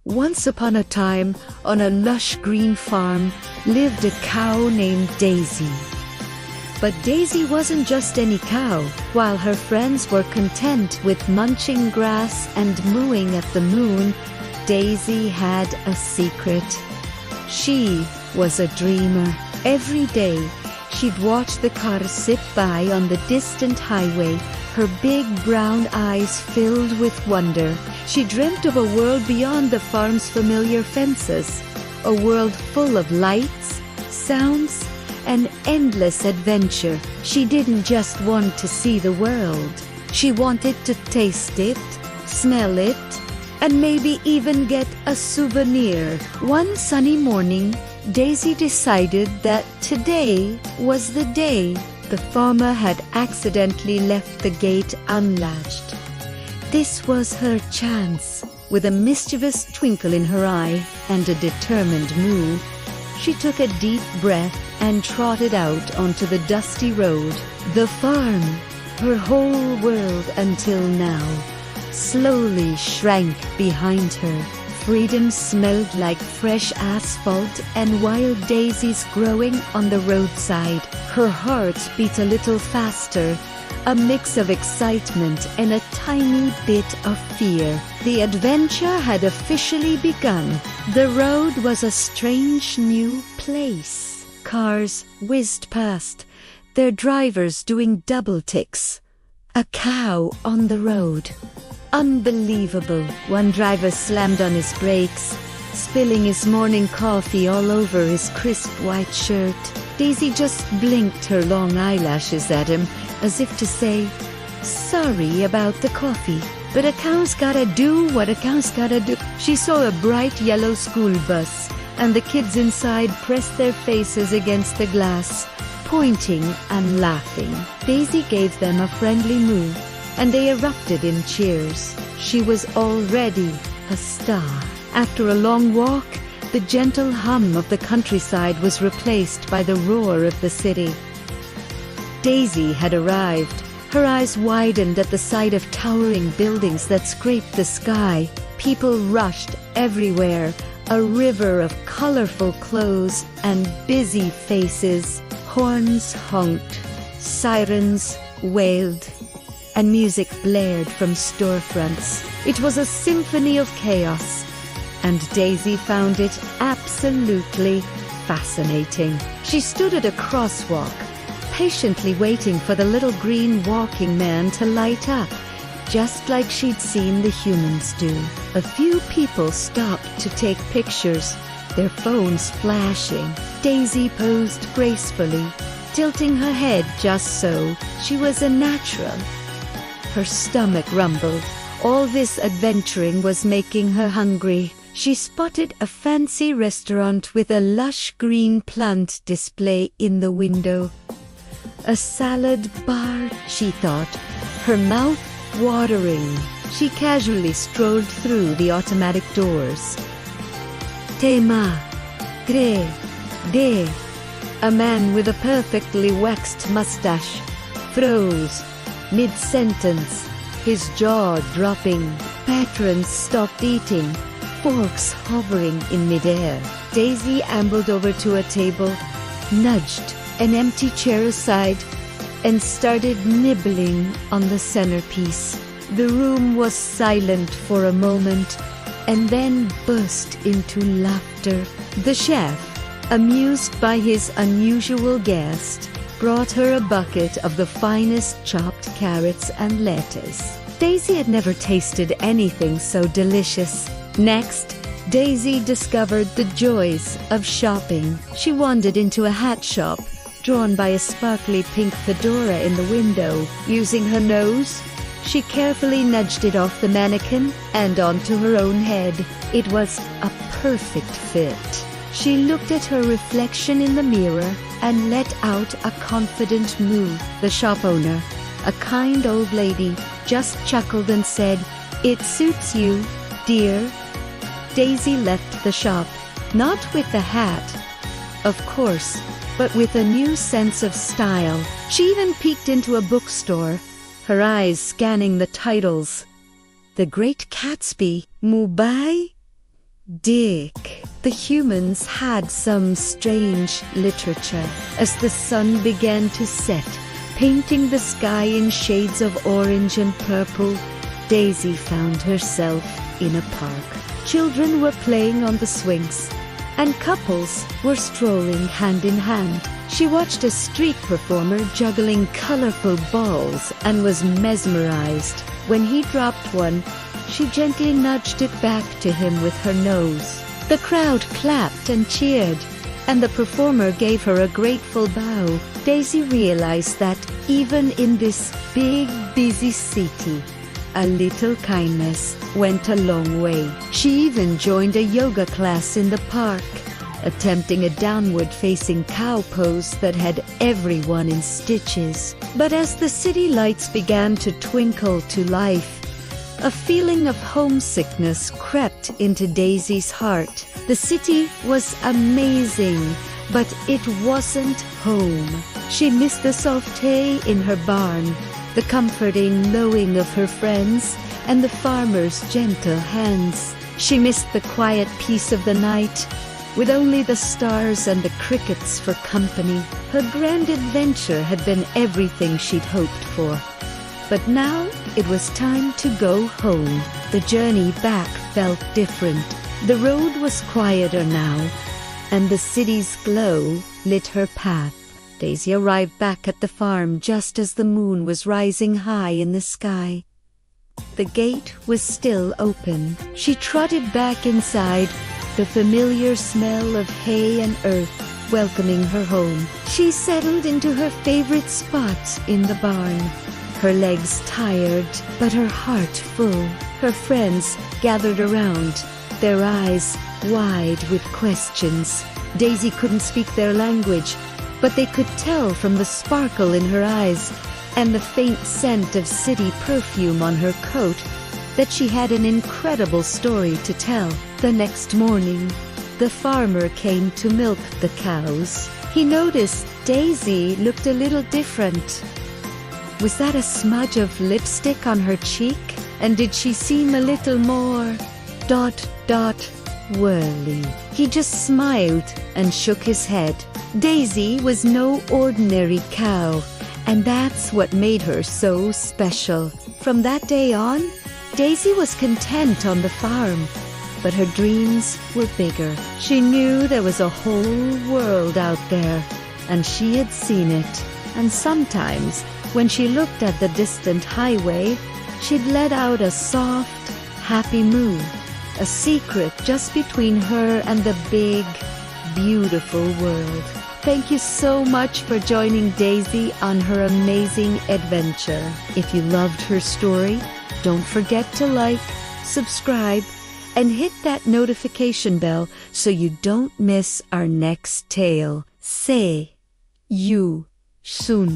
Once upon a time, on a lush green farm, lived a cow named Daisy. But Daisy wasn't just any cow. While her friends were content with munching grass and mooing at the moon, Daisy had a secret. She was a dreamer. Every day, she'd watch the cars zip by on the distant highway, her big brown eyes filled with wonder. She dreamt of a world beyond the farm's familiar fences, a world full of lights, sounds, and endless adventure. She didn't just want to see the world. She wanted to taste it, smell it, and maybe even get a souvenir. One sunny morning, Daisy decided that today was the day. The farmer had accidentally left the gate unlatched. This was her chance. With a mischievous twinkle in her eye and a determined moo, she took a deep breath and trotted out onto the dusty road. The farm, her whole world until now, slowly shrank behind her. Freedom smelled like fresh asphalt and wild daisies growing on the roadside. Her heart beat a little faster, a mix of excitement and a tiny bit of fear. The adventure had officially begun. The road was a strange new place. Cars whizzed past, their drivers doing double ticks. A cow on the road. Unbelievable. One driver slammed on his brakes, spilling his morning coffee all over his crisp white shirt. Daisy just blinked her long eyelashes at him, as if to say, "Sorry about the coffee, but a cow's gotta do what a cow's gotta do." She saw a bright yellow school bus, and the kids inside pressed their faces against the glass, pointing and laughing. Daisy gave them a friendly moo, and they erupted in cheers. She was already a star. After a long walk, the gentle hum of the countryside was replaced by the roar of the city. Daisy had arrived. Her eyes widened at the sight of towering buildings that scraped the sky. People rushed everywhere, a river of colorful clothes and busy faces. Horns honked, sirens wailed, and music blared from storefronts. It was a symphony of chaos, and Daisy found it absolutely fascinating. She stood at a crosswalk, patiently waiting for the little green walking man to light up, just like she'd seen the humans do. A few people stopped to take pictures, their phones flashing. Daisy posed gracefully, tilting her head just so. She was a natural. Her stomach rumbled. All this adventuring was making her hungry. She spotted a fancy restaurant with a lush green plant display in the window. A salad bar, she thought, her mouth watering. She casually strolled through the automatic doors. Tema, gre, de. A man with a perfectly waxed mustache froze mid-sentence, his jaw dropping. Patrons stopped eating, forks hovering in midair. Daisy ambled over to a table, nudged an empty chair aside, and started nibbling on the centerpiece. The room was silent for a moment, and then burst into laughter. The chef, amused by his unusual guest, brought her a bucket of the finest chopped carrots and lettuce. Daisy had never tasted anything so delicious. Next, Daisy discovered the joys of shopping. She wandered into a hat shop, drawn by a sparkly pink fedora in the window. Using her nose, she carefully nudged it off the mannequin and onto her own head. It was a perfect fit. She looked at her reflection in the mirror and let out a confident moo. The shop owner, a kind old lady, just chuckled and said, "It suits you, dear." Daisy left the shop, not with the hat, of course, but with a new sense of style. She even peeked into a bookstore, her eyes scanning the titles. The Great Gatsby, Mubai, Dick. The humans had some strange literature. As the sun began to set, painting the sky in shades of orange and purple, Daisy found herself in a park. Children were playing on the swings, and couples were strolling hand in hand. She watched a street performer juggling colorful balls and was mesmerized. When he dropped one, she gently nudged it back to him with her nose. The crowd clapped and cheered, and the performer gave her a grateful bow. Daisy realized that even in this big, busy city, a little kindness went a long way. She even joined a yoga class in the park, attempting a downward-facing cow pose that had everyone in stitches. But as the city lights began to twinkle to life, a feeling of homesickness crept into Daisy's heart. The city was amazing, but it wasn't home. She missed the sauté in her barn, the comforting lowing of her friends, and the farmer's gentle hands. She missed the quiet peace of the night, with only the stars and the crickets for company. Her grand adventure had been everything she'd hoped for. But now it was time to go home. The journey back felt different. The road was quieter now, and the city's glow lit her path. Daisy arrived back at the farm just as the moon was rising high in the sky. The gate was still open. She trotted back inside, the familiar smell of hay and earth welcoming her home. She settled into her favorite spot in the barn, her legs tired, but her heart full. Her friends gathered around, their eyes wide with questions. Daisy couldn't speak their language, but they could tell from the sparkle in her eyes and the faint scent of city perfume on her coat that she had an incredible story to tell. The next morning, the farmer came to milk the cows. He noticed Daisy looked a little different. Was that a smudge of lipstick on her cheek? And did she seem a little more ... whirly? He just smiled and shook his head. Daisy was no ordinary cow, and that's what made her so special. From that day on, Daisy was content on the farm, but her dreams were bigger. She knew there was a whole world out there, and she had seen it. And sometimes, when she looked at the distant highway, she'd let out a soft, happy moo, a secret just between her and the big, beautiful world. Thank you so much for joining Daisy on her amazing adventure. If you loved her story, don't forget to like, subscribe, and hit that notification bell so you don't miss our next tale. See you soon.